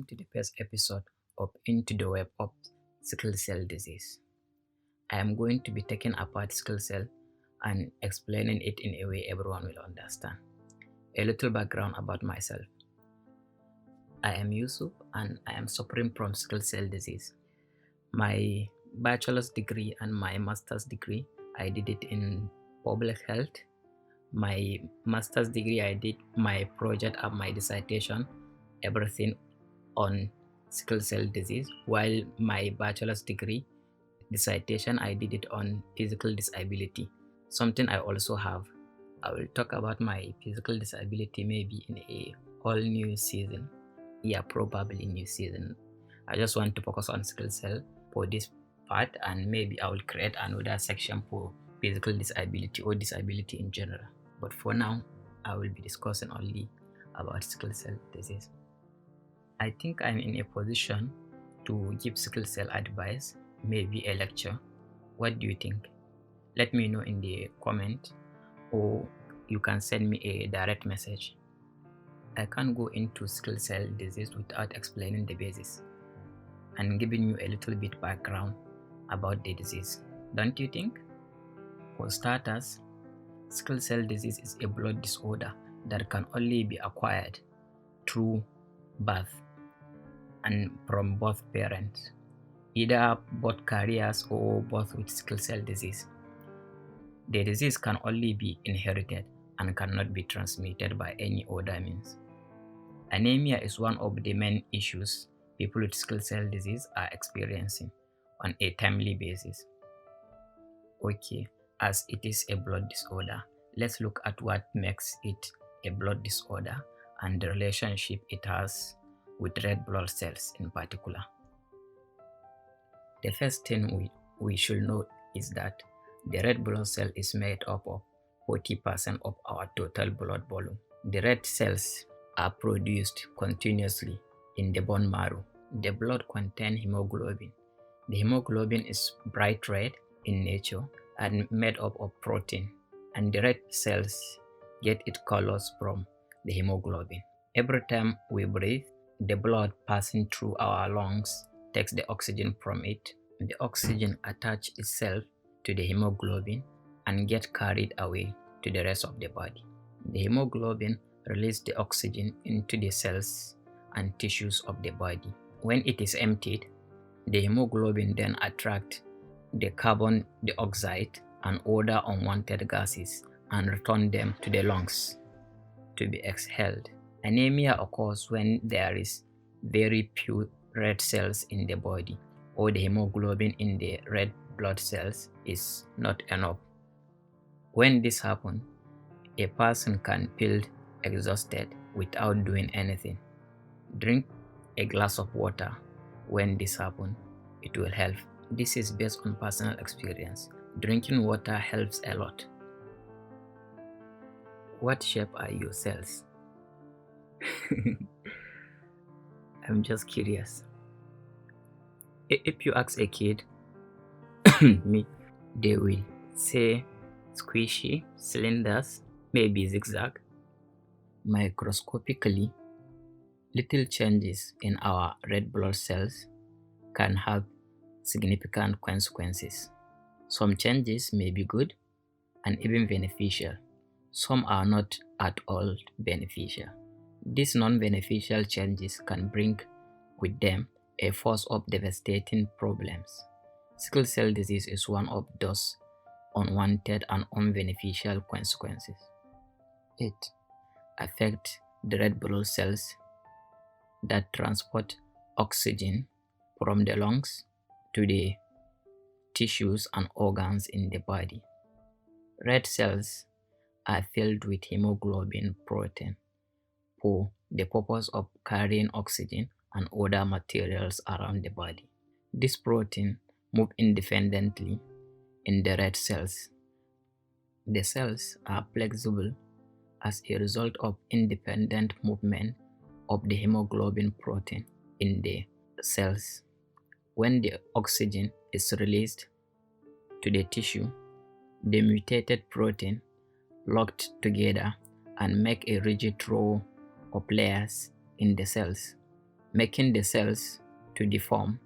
welcome to the first episode of Into the Web of Sickle-Cell Disease. I am going to be taking apart sickle cell and explaining it in a way everyone will understand. A little background about myself. I am Yusuf and I am suffering from sickle cell disease. My bachelor's degree and my master's degree, I did it in public health. My master's degree, I did my project and my dissertation, everything on sickle cell disease, while my bachelor's degree dissertation, I did it on physical disability, something I also have. I will talk about my physical disability maybe in a whole new season. Yeah, probably new season. I just want to focus on sickle cell for this part, and maybe I will create another section for physical disability or disability in general. But for now, I will be discussing only about sickle cell disease. I think I'm in a position to give sickle cell advice, maybe a lecture. What do you think? Let me know in the comment, or you can send me a direct message. I can't go into sickle cell disease without explaining the basis and giving you a little bit background about the disease, don't you think? For starters, sickle cell disease is a blood disorder that can only be acquired through birth and from both parents, either both carriers or both with sickle cell disease. The disease can only be inherited and cannot be transmitted by any other means. Anemia is one of the main issues people with sickle cell disease are experiencing on a timely basis. Okay, as it is a blood disorder, let's look at what makes it a blood disorder and the relationship it has with red blood cells in particular. The first thing we should know is that the red blood cell is made up of 40% of our total blood volume. The red cells are produced continuously in the bone marrow. The blood contains hemoglobin. The hemoglobin is bright red in nature and made up of protein, and the red cells get its colors from the hemoglobin. Every time we breathe, the blood passing through our lungs takes the oxygen from it. The oxygen attaches itself to the hemoglobin and gets carried away to the rest of the body. The hemoglobin releases the oxygen into the cells and tissues of the body. When it is emptied, the hemoglobin then attracts the carbon dioxide and other unwanted gases and return them to the lungs to be exhaled. Anemia occurs when there is very few red cells in the body, or the hemoglobin in the red blood cells is not enough. When this happens, a person can feel exhausted without doing anything. Drink a glass of water. When this happens, it will help. This is based on personal experience. Drinking water helps a lot. What shape are your cells? I'm just curious. If you ask a kid, me, they will say squishy, cylinders, maybe zigzag. Microscopically, little changes in our red blood cells can have significant consequences. Some changes may be good and even beneficial. Some are not at all beneficial. These non-beneficial changes can bring with them a force of devastating problems. Sickle cell disease is one of those unwanted and unbeneficial consequences. It affects the red blood cells that transport oxygen from the lungs to the tissues and organs in the body. Red cells are filled with hemoglobin protein for the purpose of carrying oxygen and other materials around the body. This protein moves independently in the red cells. The cells are flexible as a result of independent movement of the hemoglobin protein in the cells. When the oxygen is released to the tissue, the mutated protein locked together and make a rigid row of layers in the cells, making the cells to deform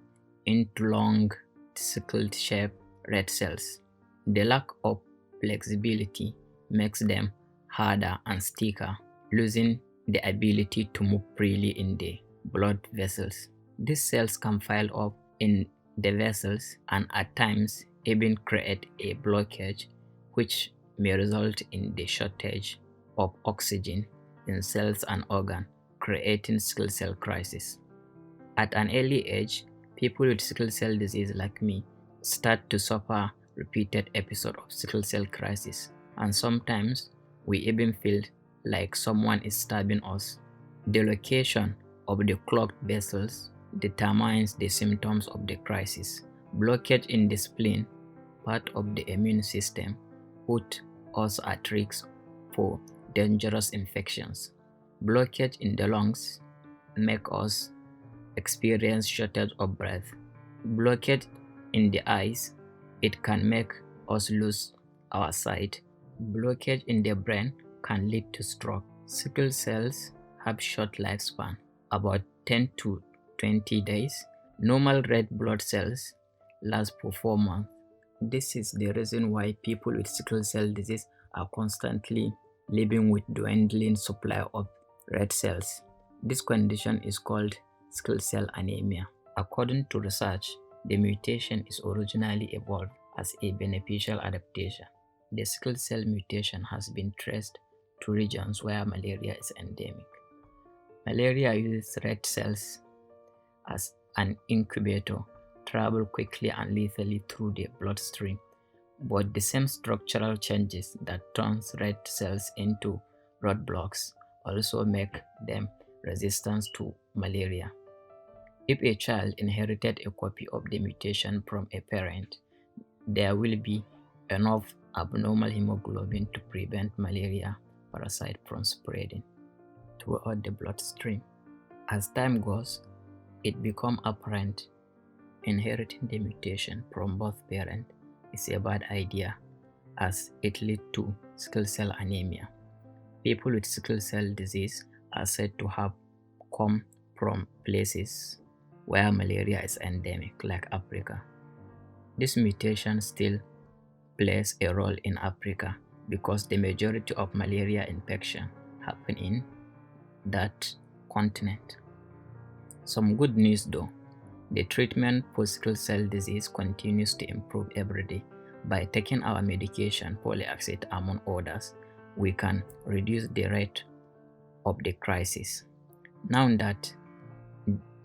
into long, sickle-shaped red cells. The lack of flexibility makes them harder and stickier, losing the ability to move freely in the blood vessels. These cells can pile up in the vessels and at times even create a blockage, which may result in the shortage of oxygen in cells and organs, creating sickle cell crisis. At an early age, people with sickle cell disease like me start to suffer repeated episodes of sickle cell crisis, and sometimes we even feel like someone is stabbing us. The location of the clogged vessels determines the symptoms of the crisis. Blockage in the spleen, part of the immune system, put us at risk for dangerous infections. Blockage in the lungs make us experience shortage of breath. Blockage in the eyes, it can make us lose our sight. Blockage in the brain can lead to stroke. Sickle cells have short lifespan, about 10 to 20 days. Normal red blood cells last for 4 months. This is the reason why people with sickle cell disease are constantly living with dwindling supply of red cells. This condition is called sickle cell anemia. According to research, the mutation is originally evolved as a beneficial adaptation. The sickle cell mutation has been traced to regions where malaria is endemic. Malaria uses red cells as an incubator, travel quickly and lethally through the bloodstream, but the same structural changes that turns red cells into roadblocks also make them resistant to malaria. If a child inherited a copy of the mutation from a parent, there will be enough abnormal hemoglobin to prevent malaria parasite from spreading throughout the bloodstream. As time goes, it becomes apparent inheriting the mutation from both parents is a bad idea, as it leads to sickle cell anemia. People with sickle cell disease are said to have come from places where malaria is endemic, like Africa. This mutation still plays a role in Africa because the majority of malaria infection happen in that continent. Some good news though, the treatment for sickle cell disease continues to improve every day. By taking our medication, folic among others, we can reduce the rate of the crisis. Now that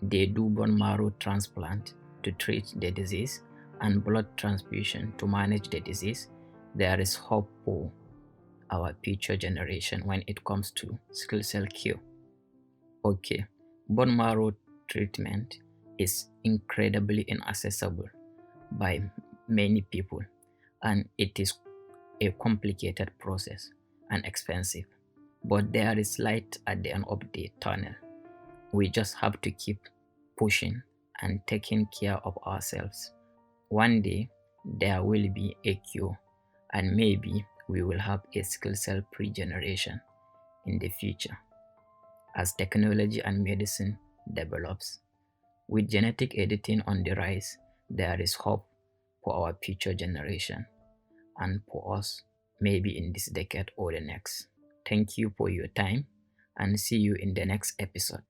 they do bone marrow transplant to treat the disease and blood transfusion to manage the disease, there is hope for our future generation when it comes to sickle cell cure. Okay, bone marrow treatment is incredibly inaccessible by many people, and it is a complicated process and expensive. But there is light at the end of the tunnel. We just have to keep pushing and taking care of ourselves. One day there will be a cure, and maybe we will have a sickle cell free generation in the future. As technology and medicine develops, with genetic editing on the rise, there is hope for our future generation and for us, maybe in this decade or the next. Thank you for your time and see you in the next episode.